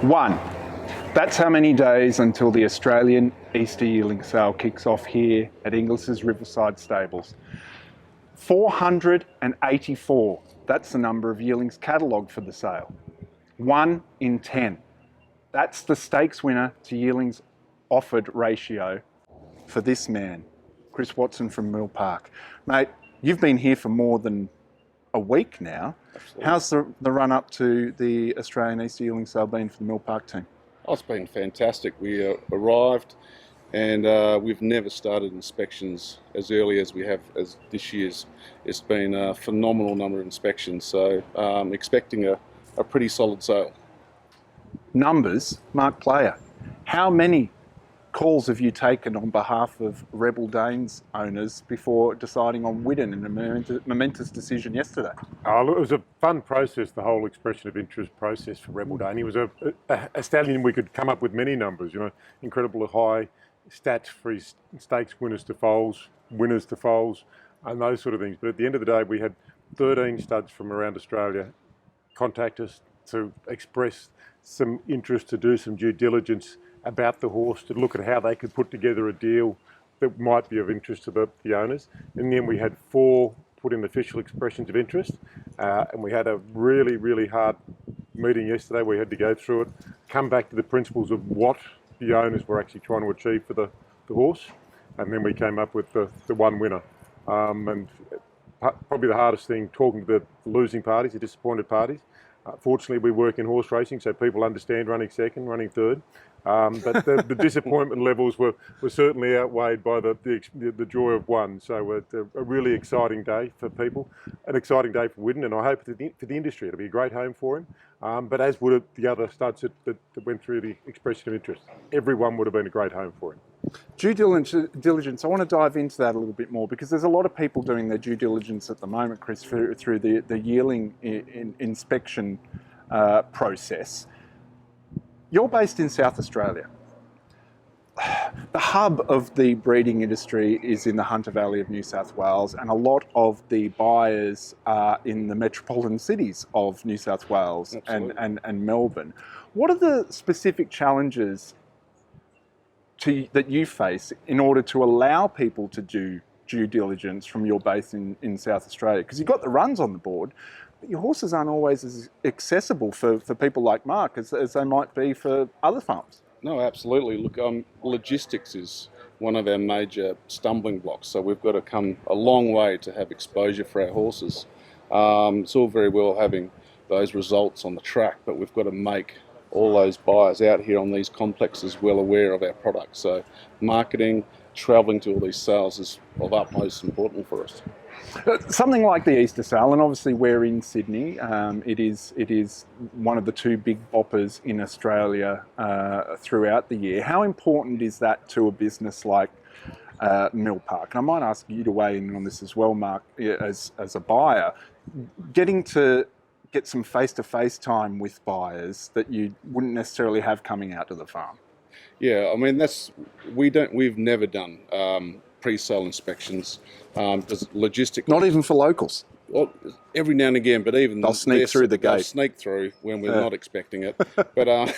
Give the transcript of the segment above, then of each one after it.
1. That's how many days until the Australian Easter Yearling Sale kicks off here at Inglis's Riverside Stables. 484, that's the number of yearlings catalogued for the sale. 1 in 10. That's the stakes winner to yearlings offered ratio for this man, Chris Watson from Mill Park. Mate, you've been here for more than a week now. Absolutely. How's the run up to the Australian Easter Yearling Sale been for the Mill Park team? Oh, it's been fantastic. We arrived and we've never started inspections as early as we have as this year's. It's been a phenomenal number of inspections, so expecting a pretty solid sale. Numbers, Mark Player, how many calls have you taken on behalf of Rebel Danes owners before deciding on Widden in a momentous decision yesterday? Oh, look, it was a fun process, the whole expression of interest process for Rebel Dane. He was a stallion we could come up with many numbers, incredible high stats for his stakes winners to foals, and those sort of things. But at the end of the day, we had 13 studs from around Australia contact us to express some interest, to do some due diligence about the horse, to look at how they could put together a deal that might be of interest to the owners. And then we had 4 put in official expressions of interest, and we had a really, really hard meeting yesterday. We had to go through it, come back to the principles of what the owners were actually trying to achieve for the horse, and then we came up with the one winner. And probably the hardest thing, talking to the losing parties, the disappointed parties. Fortunately, we work in horse racing, so people understand running second, running third. But the disappointment levels were certainly outweighed by the joy of one. So it's a really exciting day for people, an exciting day for Widden, and I hope for the industry it'll be a great home for him. But as would the other studs that went through the expression of interest, everyone would have been a great home for him. Due diligence, I want to dive into that a little bit more, because there's a lot of people doing their due diligence at the moment, Chris, through the yearling inspection process. You're based in South Australia. The hub of the breeding industry is in the Hunter Valley of New South Wales, and a lot of the buyers are in the metropolitan cities of New South Wales and Melbourne. What are the specific challenges that you face in order to allow people to do due diligence from your base in South Australia? Because you've got the runs on the board, but your horses aren't always as accessible for people like Mark as they might be for other farms. No, absolutely. Look, logistics is one of our major stumbling blocks, so we've got to come a long way to have exposure for our horses. It's all very well having those results on the track, but we've got to make all those buyers out here on these complexes well aware of our product. So marketing, travelling to all these sales is of utmost importance for us. Something like the Easter Sale, and obviously we're in Sydney. It is one of the 2 big boppers in Australia throughout the year. How important is that to a business like Mill Park? And I might ask you to weigh in on this as well, Mark, as a buyer, getting to get some face-to-face time with buyers that you wouldn't necessarily have coming out to the farm. Yeah, I mean we've never done pre-sale inspections because logistics. Not even for locals. Well, every now and again, but even they'll sneak through the gate. They'll sneak through when we're not expecting it. But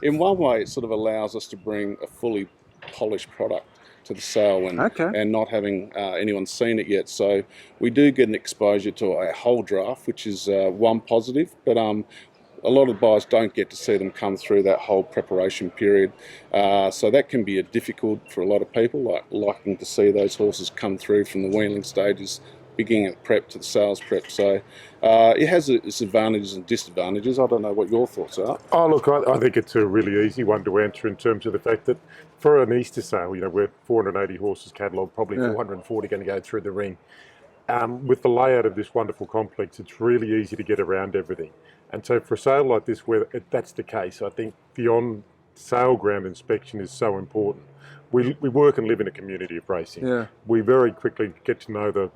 in one way, it sort of allows us to bring a fully polished product to the sale and not having anyone seen it yet. So we do get an exposure to a whole draft, which is one positive, but a lot of buyers don't get to see them come through that whole preparation period. So that can be difficult for a lot of people, liking to see those horses come through from the weaning stages, beginning of prep to the sales prep. So it has its advantages and disadvantages. I don't know what your thoughts are. Oh, look, I think it's a really easy one to answer in terms of the fact that for an Easter sale, we're 480 horses catalogue, probably 440 going to go through the ring. With the layout of this wonderful complex, it's really easy to get around everything. And so for a sale like this, where that's the case, I think the on-sale ground inspection is so important. We work and live in a community of racing. Yeah. We very quickly get to know the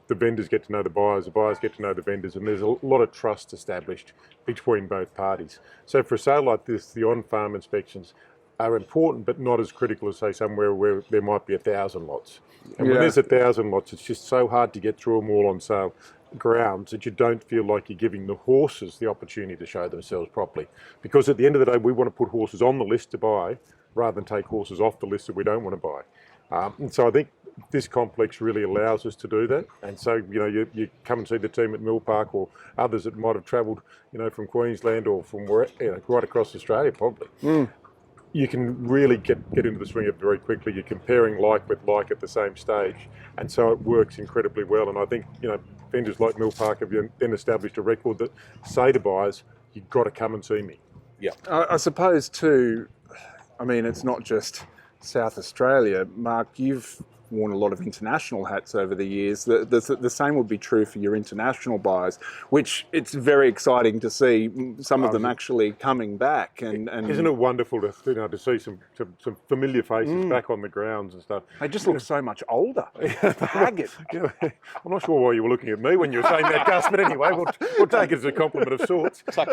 vendors, get to know the buyers get to know the vendors, and there's a lot of trust established between both parties. So for a sale like this, the on-farm inspections are important, but not as critical as, say, somewhere where there might be 1,000 lots. And when there's 1,000 lots, it's just so hard to get through them all on sale. grounds that you don't feel like you're giving the horses the opportunity to show themselves properly. Because at the end of the day, we want to put horses on the list to buy rather than take horses off the list that we don't want to buy. And so I think this complex really allows us to do that. And so, you come and see the team at Mill Park or others that might have travelled, from Queensland or from where, right across Australia probably. You can really get into the swing of it very quickly. You're comparing like with like at the same stage, and so it works incredibly well. And I think vendors like Mill Park have then established a record that say to buyers, "You've got to come and see me." Yeah, I suppose too. I mean, it's not just South Australia. Mark, you've worn a lot of international hats over the years. The same would be true for your international buyers, which it's very exciting to see some of them actually coming back. And isn't it wonderful to see some familiar faces back on the grounds and stuff? They just look so much older, haggard. I'm not sure why you were looking at me when you were saying that, Gus, but anyway, we'll take it as a compliment of sorts. But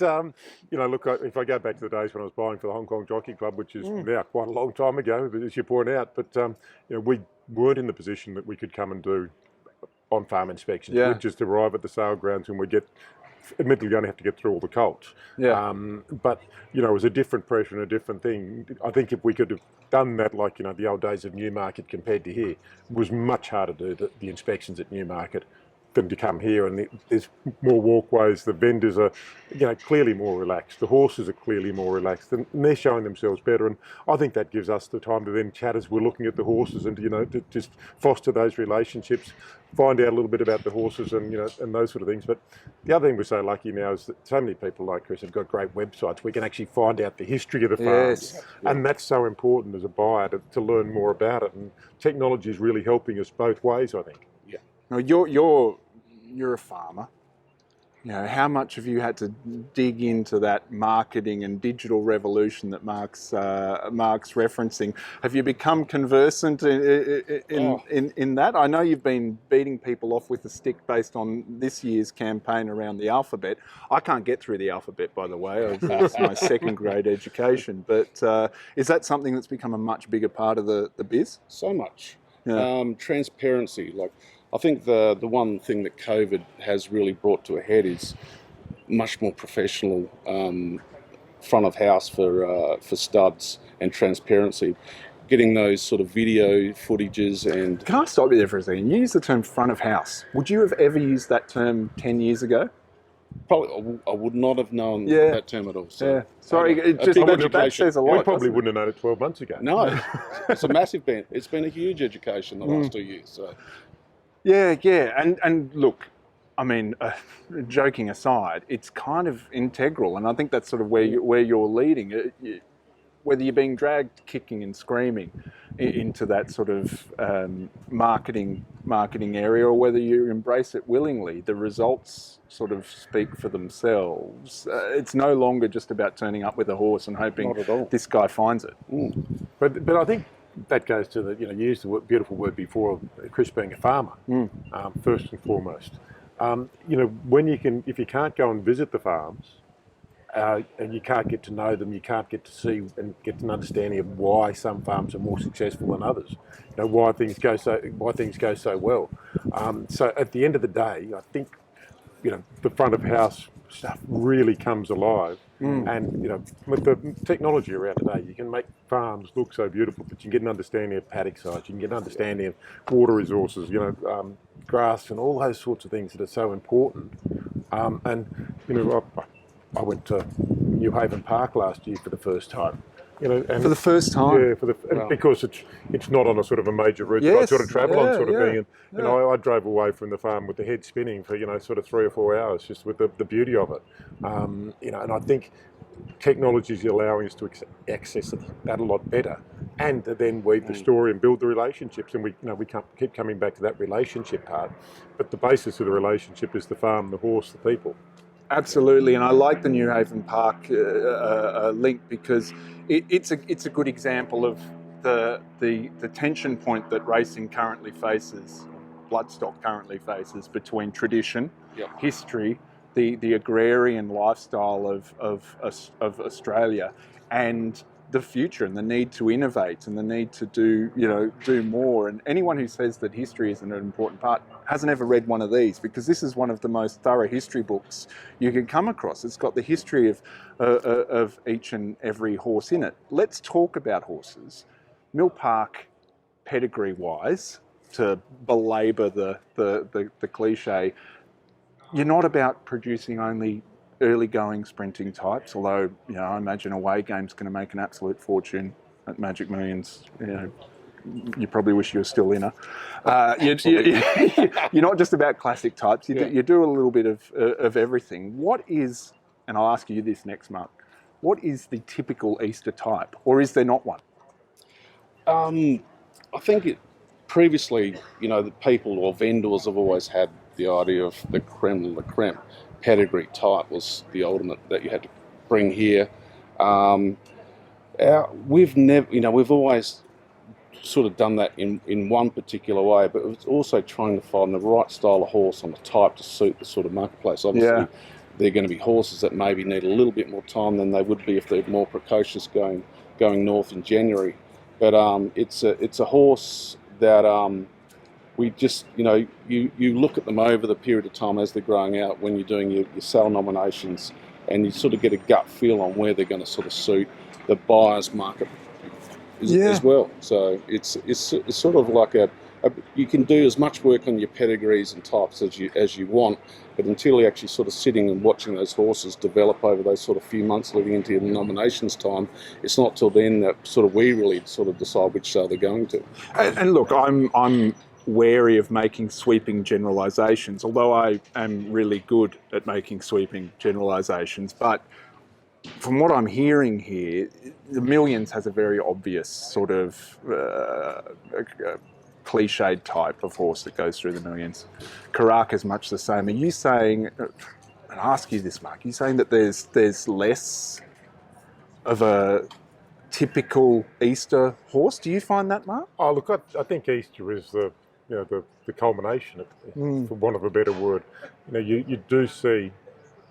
look, if I go back to the days when I was buying for the Hong Kong Jockey Club, which is now quite a long time ago, as you point out, but we weren't in the position that we could come and do on-farm inspections. We'd just arrive at the sale grounds and we'd get, admittedly, you only have to get through all the colts. But it was a different pressure and a different thing. I think if we could have done that, like the old days of Newmarket compared to here, it was much harder to do the inspections at Newmarket than to come here, and there's more walkways. The vendors are, clearly more relaxed. The horses are clearly more relaxed, and they're showing themselves better. And I think that gives us the time to then chat as we're looking at the horses, and to just foster those relationships, find out a little bit about the horses, and and those sort of things. But the other thing we're so lucky now is that so many people like Chris have got great websites. We can actually find out the history of the farms, and that's so important as a buyer to learn more about it. And technology is really helping us both ways, I think. Yeah. Now you're a farmer. How much have you had to dig into that marketing and digital revolution that Mark's referencing? Have you become conversant in that? I know you've been beating people off with a stick based on this year's campaign around the alphabet. I can't get through the alphabet, by the way. It's my second grade education. But is that something that's become a much bigger part of the biz? So much. Transparency, I think the one thing that COVID has really brought to a head is much more professional front of house for studs and transparency. Getting those sort of video footages and... Can I stop you there for a second? You use the term front of house. Would you have ever used that term 10 years ago? Probably, I would not have known that term at all. So sorry, that says a lot. We probably wouldn't have known it 12 months ago. No, it's a massive benefit. It's been a huge education the last 2 years. So. Yeah, and look, I mean, joking aside, it's kind of integral, and I think that's sort of where you're leading. Whether you're being dragged kicking and screaming into that sort of marketing area, or whether you embrace it willingly, the results sort of speak for themselves. It's no longer just about turning up with a horse and hoping this guy finds it. But I think that goes to you used the beautiful word before, Chris being a farmer, first and foremost. When if you can't go and visit the farms, and you can't get to know them, you can't get to see and get an understanding of why some farms are more successful than others, why things go so well. So at the end of the day, I think the front of house stuff really comes alive. And with the technology around today, you can make farms look so beautiful, but you can get an understanding of paddock size, you can get an understanding of water resources, grass and all those sorts of things that are so important. I went to New Haven Park last year for the first time. And for the first time? Yeah, because it's not on a sort of a major route that I sort of travel on sort of thing. And I drove away from the farm with the head spinning for, sort of 3 or 4 hours just with the beauty of it. And I think technology is allowing us to access that a lot better and to then weave the story and build the relationships. And we can't keep coming back to that relationship part. But the basis of the relationship is the farm, the horse, the people. Absolutely, and I like the New Haven Park link because it's a good example of the tension point that racing currently faces, bloodstock currently faces, between tradition, history, the agrarian lifestyle of Australia, and the future, and the need to innovate and the need to do more. And anyone who says that history isn't an important part hasn't ever read one of these, because this is one of the most thorough history books you can come across. It's got the history of each and every horse in it. Let's talk about horses. Mill Park, pedigree-wise, to belabour the cliche, you're not about producing only early-going sprinting types, although, you know, I imagine Away Game's going to make an absolute fortune at Magic Millions. You know, you probably wish you were still in her. You're not just about classic types. You do a little bit of everything. What is, and I'll ask you this next, Mark, what is the typical Easter type, or is there not one? I think previously, you know, the people or vendors have always had the idea of the creme de la creme. Pedigree type was the ultimate that you had to bring here. We've never, you know, we've always sort of done that in one particular way, but it's also trying to find the right style of horse on the type to suit the sort of marketplace. Obviously, they're going to be horses that maybe need a little bit more time than they would be if they're more precocious going north in January. But it's a horse that we just, you know, you look at them over the period of time as they're growing out when you're doing your sale nominations, and you sort of get a gut feel on where they're going to sort of suit the buyer's market as well. So it's sort of like you can do as much work on your pedigrees and types as you want, but until you're actually sort of sitting and watching those horses develop over those sort of few months leading into your nominations time, it's not till then that sort of we really sort of decide which sale they're going to. And look, I'm wary of making sweeping generalisations, although I am really good at making sweeping generalisations. But from what I'm hearing here, the Millions has a very obvious sort of cliched type of horse that goes through the Millions. Karaka's much the same. Are you saying, and I'll ask you this, Mark, are you saying that there's less of a typical Easter horse? Do you find that, Mark? Oh, look, I think Easter is the culmination, for want of a better word. You know, you do see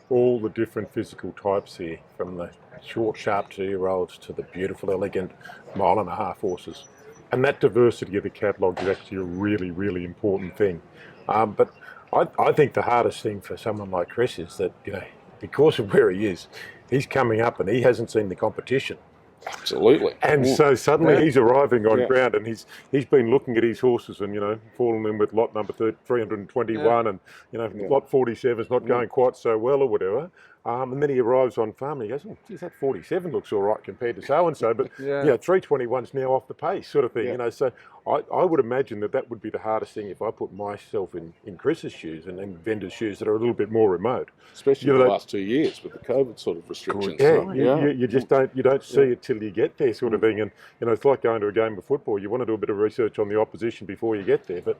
all the different physical types here, from the short, sharp 2-year-olds to the beautiful, elegant 1.5 mile horses. And that diversity of the catalogue is actually a really, really important thing. But I think the hardest thing for someone like Chris is that, you know, because of where he is, he's coming up and he hasn't seen the competition. Absolutely. And so suddenly he's arriving on ground, and he's been looking at his horses and, you know, falling in with lot number 321 and, you know, lot 47 is not going quite so well or whatever. And then he arrives on farm and he goes, oh, geez, that 47 looks all right compared to so-and-so, but 321's now off the pace, sort of thing, you know. So I would imagine that would be the hardest thing if I put myself in Chris's shoes and vendors' shoes that are a little bit more remote. Especially in the last 2 years with the COVID sort of restrictions. You just don't see it till you get there, sort of thing. And, you know, it's like going to a game of football. You want to do a bit of research on the opposition before you get there, but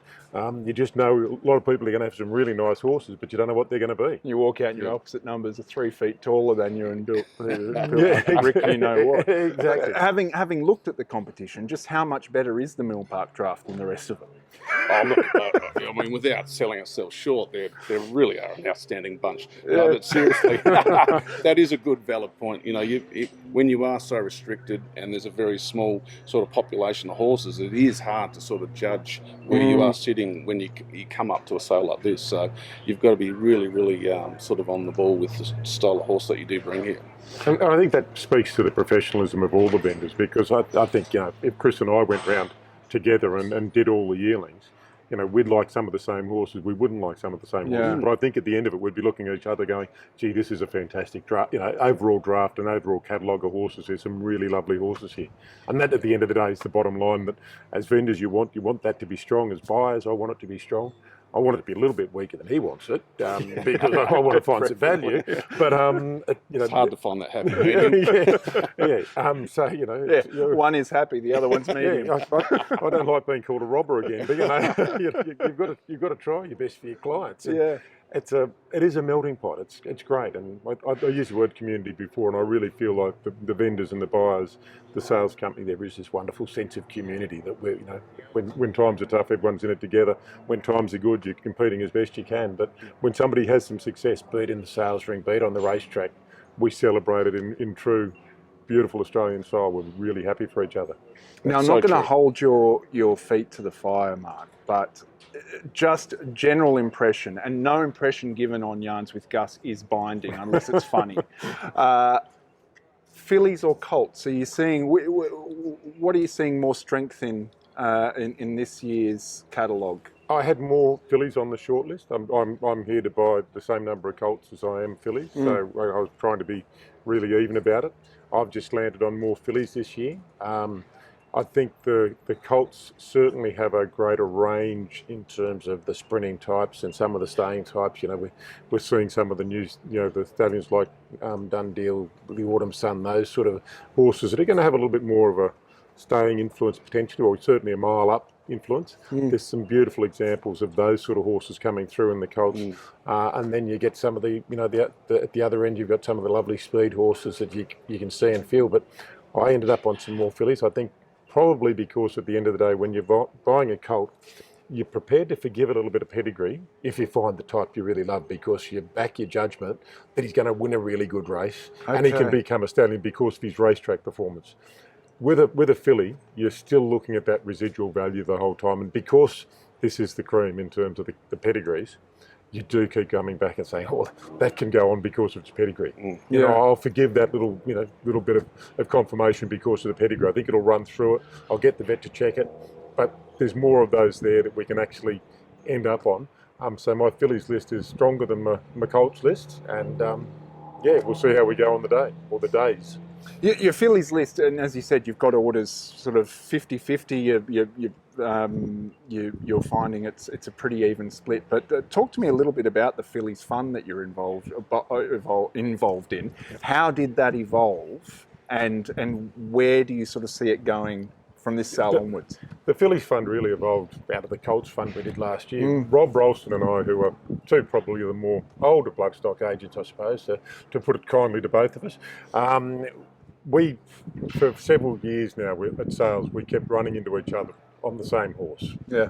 you just know a lot of people are going to have some really nice horses, but you don't know what they're going to be. You walk out and your opposite numbers are 3 feet taller than you and built like a brick, you know what. Exactly. Having looked at the competition, just how much better is the Mill Park draft than the rest of them? Oh, look, I mean, without selling ourselves short, they really are an outstanding bunch. No, but seriously, that is a good, valid point. You know, when you are so restricted and there's a very small sort of population of horses, it is hard to sort of judge where you are sitting when you come up to a sale like this. So you've got to be really, really sort of on the ball with the style of horse that you do bring here. And I think that speaks to the professionalism of all the vendors, because I think, you know, if Chris and I went round together and did all the yearlings, you know, we'd like some of the same horses, we wouldn't like some of the same horses. But I think at the end of it, we'd be looking at each other going, gee, this is a fantastic draft, you know, overall draft and overall catalogue of horses. There's some really lovely horses here. And that, at the end of the day, is the bottom line, that as vendors, you want that to be strong. As buyers, I want it to be strong. I want it to be a little bit weaker than he wants it, because I want to find some value. But you know, it's hard to find that happy medium. So, you know, one is happy, the other one's medium. I don't like being called a robber again, but, you know, you've got to try your best for your clients. And it is a melting pot. It's great, and I used the word community before, and I really feel like the vendors and the buyers, the sales company, there is this wonderful sense of community that we're, you know, when times are tough, everyone's in it together. When times are good, you're competing as best you can. But when somebody has some success, be it in the sales ring, be it on the racetrack, we celebrate it in true, beautiful Australian style. We're really happy for each other. Now, I'm not going to hold your feet to the fire, Mark, but just general impression, and no impression given on Yarns with Gus is binding unless it's funny. Fillies or colts? Are you seeing, what are you seeing more strength in this year's catalogue? I had more fillies on the shortlist. I'm here to buy the same number of colts as I am fillies, so I was trying to be really even about it. I've just landed on more fillies this year. I think the colts certainly have a greater range in terms of the sprinting types and some of the staying types. You know, we're seeing some of the new, the stallions like Dundee, the Autumn Sun, those sort of horses that are going to have a little bit more of a staying influence potentially, or certainly a mile up influence. There's some beautiful examples of those sort of horses coming through in the colts, and then you get some of the, at the other end you've got some of the lovely speed horses that you can see and feel. But I ended up on some more fillies. I think probably because at the end of the day, when you're buying a colt, you're prepared to forgive a little bit of pedigree if you find the type you really love, because you back your judgment that he's going to win a really good race, and he can become a stallion because of his racetrack performance. With a filly, you're still looking at that residual value the whole time, and because this is the cream in terms of the pedigrees, you do keep coming back and saying, "Oh, that can go on because of its pedigree." You know, I'll forgive that little bit of confirmation because of the pedigree. I think it'll run through it. I'll get the vet to check it, but there's more of those there that we can actually end up on. So my fillies list is stronger than my colts list, and we'll see how we go on the day or the days. Your fillies list, and as you said, you've got orders sort of 50-50. You're finding it's a pretty even split. But talk to me a little bit about the fillies fund that you're involved in. How did that evolve, and where do you sort of see it going from this sale onwards? The fillies fund really evolved out of the colts fund we did last year. Rob Ralston and I, who are two probably the more older bloodstock agents, I suppose, to put it kindly to both of us, we, for several years now at sales, we kept running into each other on the same horse. Yeah.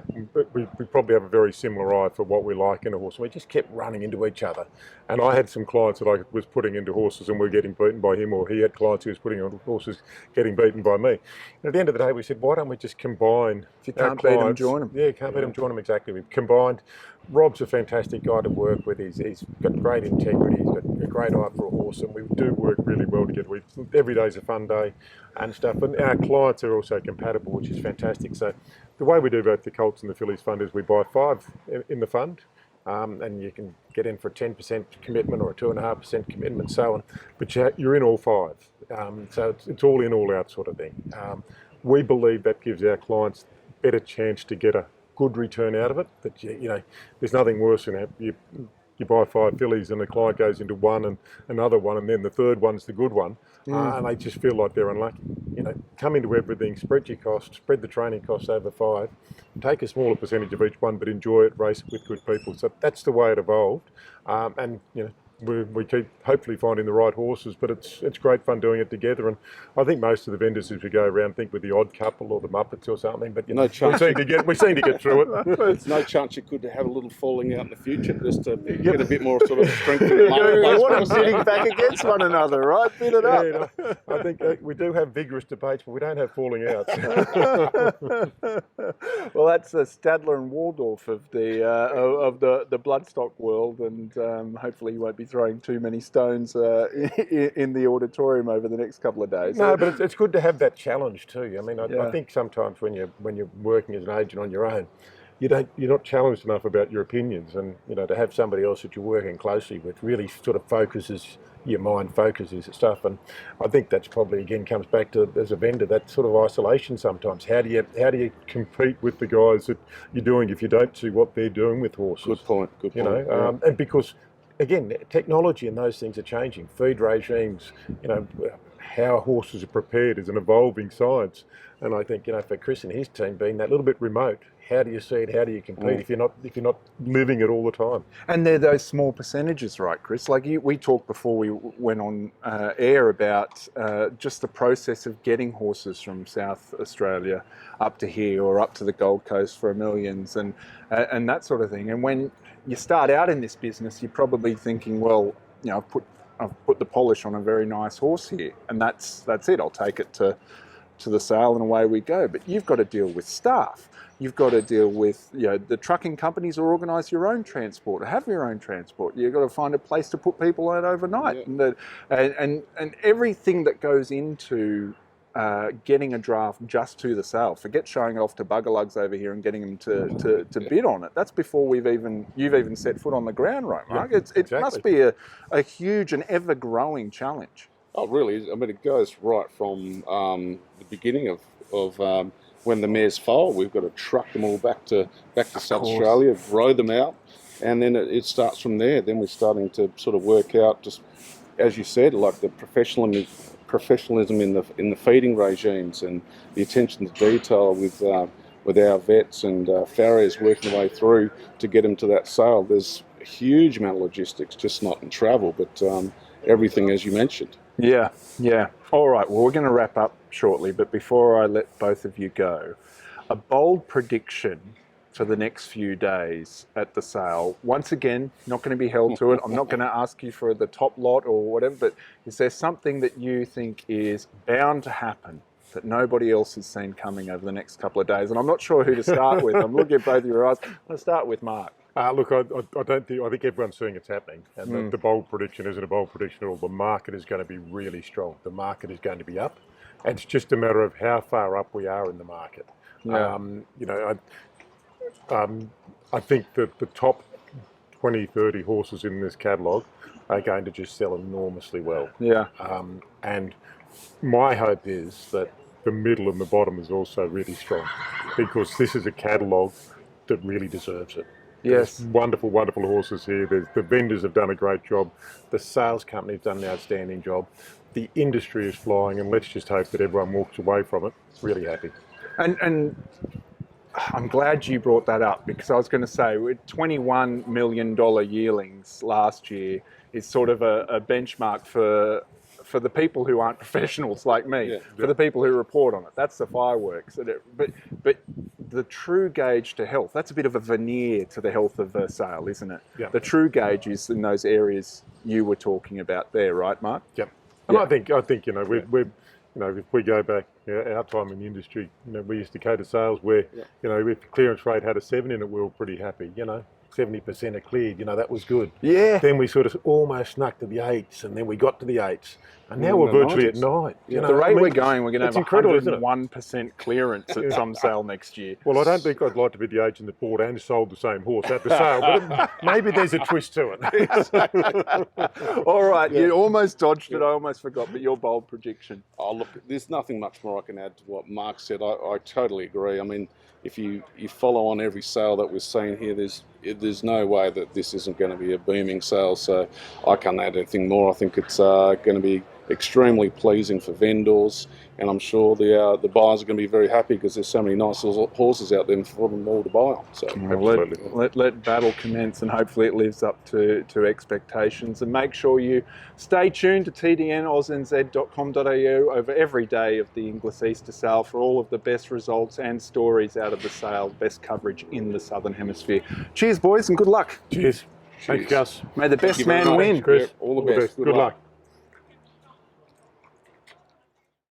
We probably have a very similar eye for what we like in a horse. We just kept running into each other. And I had some clients that I was putting into horses and were getting beaten by him, or he had clients he was putting on horses getting beaten by me. And at the end of the day, we said, why don't we just combine? If you can't beat them, join them. Yeah, can't beat them, join them, exactly. We've combined. Rob's a fantastic guy to work with. He's got great integrity. He's got a great eye for a horse, and we do work really well together. Every day's a fun day and stuff. And our clients are also compatible, which is fantastic. So the way we do both the colts and the fillies fund is we buy 5 in the fund, and you can get in for a 10% commitment or a 2.5% commitment, so on. But you're in all 5. So it's all in, all out sort of thing. We believe that gives our clients better chance to get a good return out of it. That there's nothing worse than you buy 5 fillies and the client goes into one and another one, and then the third one's the good one, and they just feel like they're unlucky. Come into everything, spread your costs, spread the training costs over 5, take a smaller percentage of each one, but enjoy it, race it with good people. So that's the way it evolved, and we keep hopefully finding the right horses, but it's great fun doing it together. And I think most of the vendors, as we go around, think we're the odd couple or the Muppets or something. But no chance. we seem to get through it. There's no chance you could have a little falling out in the future, just to get a bit more sort of strength. You want them bidding back against one another, right? Bid it up. I think we do have vigorous debates, but we don't have falling outs. Well, that's Stadler and Waldorf of the bloodstock world, and hopefully you won't be throwing too many stones in the auditorium over the next couple of days. No, but it's good to have that challenge too. I mean, I think sometimes when you're working as an agent on your own, you're not challenged enough about your opinions, and to have somebody else that you're working closely with really sort of focuses your mind, focuses stuff. And I think that's probably again comes back to, as a vendor, that sort of isolation sometimes. How do you compete with the guys that you're doing if you don't see what they're doing with horses? Good point. And because again, technology and those things are changing. Feed regimes, how horses are prepared is an evolving science. And I think, for Chris and his team being that little bit remote, how do you see it? How do you compete if you're not living it all the time? And they're those small percentages, right, Chris? Like we talked before we went on air about just the process of getting horses from South Australia up to here or up to the Gold Coast for millions and that sort of thing. And when you start out in this business, you're probably thinking, well, I've put the polish on a very nice horse here, and that's it. I'll take it to to the sale and away we go. But you've got to deal with staff. You've got to deal with, the trucking companies or organise your own transport, or have your own transport. You've got to find a place to put people out overnight, and everything that goes into getting a draft just to the sale. Forget showing it off to buggerlugs over here and getting them to bid on it. That's before you've even set foot on the ground, right, Mark? It must be a huge and ever-growing challenge. Oh, really? I mean, it goes right from the beginning of when the mares foal. We've got to truck them all back to South Australia, grow them out, and then it starts from there. Then we're starting to sort of work out, just as you said, like the professionalism in the feeding regimes and the attention to detail with our vets and farriers working their way through to get them to that sale. There's a huge amount of logistics, just not in travel, but everything as you mentioned. Yeah. All right, well, we're going to wrap up shortly, but before I let both of you go, a bold prediction for the next few days at the sale. Once again, not going to be held to it. I'm not going to ask you for the top lot or whatever, but is there something that you think is bound to happen that nobody else has seen coming over the next couple of days? And I'm not sure who to start with. I'm looking at both of your eyes. I'm going to start with Mark. Look, I think everyone's seeing it's happening. And the bold prediction isn't a bold prediction at all. The market is going to be really strong. The market is going to be up. And it's just a matter of how far up we are in the market. Yeah. I think that the top 20, 30 horses in this catalogue are going to just sell enormously well. Yeah. And my hope is that the middle and the bottom is also really strong, because this is a catalogue that really deserves it. Yes. There's wonderful, wonderful horses here. The vendors have done a great job. The sales company's done an outstanding job. The industry is flying, and let's just hope that everyone walks away from it really happy. And I'm glad you brought that up, because I was going to say, with $21 million yearlings last year is sort of a benchmark for the people who aren't professionals like me, for the people who report on it. That's the fireworks. But the true gauge to health, that's a bit of a veneer to the health of a sale, isn't it? Yeah. The true gauge is in those areas you were talking about there, right, Mark? Yep. And I think we're if we go back our time in the industry, we used to go to sales where if the clearance rate had a 7 in it, we were pretty happy. 70% are cleared, that was good. Yeah. Then we sort of almost snuck to the 8s, and then we got to the 8s. And now we're virtually at 9. The rate we're going, we're going to have 101% clearance at some sale next year. Well, I don't think I'd like to be the agent that bought and sold the same horse at the sale, but maybe there's a twist to it. All right, you almost dodged it. I almost forgot, but your bold prediction. Oh, look, there's nothing much more I can add to what Mark said. I totally agree. I mean, if you follow on every sale that we're seeing here, there's no way that this isn't going to be a booming sale. So I can't add anything more. I think it's going to be extremely pleasing for vendors, and I'm sure the buyers are going to be very happy, because there's so many nice little horses out there for them all to buy on. So let battle commence, and hopefully it lives up to expectations. And make sure you stay tuned to tdnauznz.com.au over every day of the Inglis Easter Sale for all of the best results and stories out of the sale, best coverage in the Southern Hemisphere. Cheers, boys, and good luck. Cheers. Thanks, Gus. May the best man win. Chris. All the best. Good luck.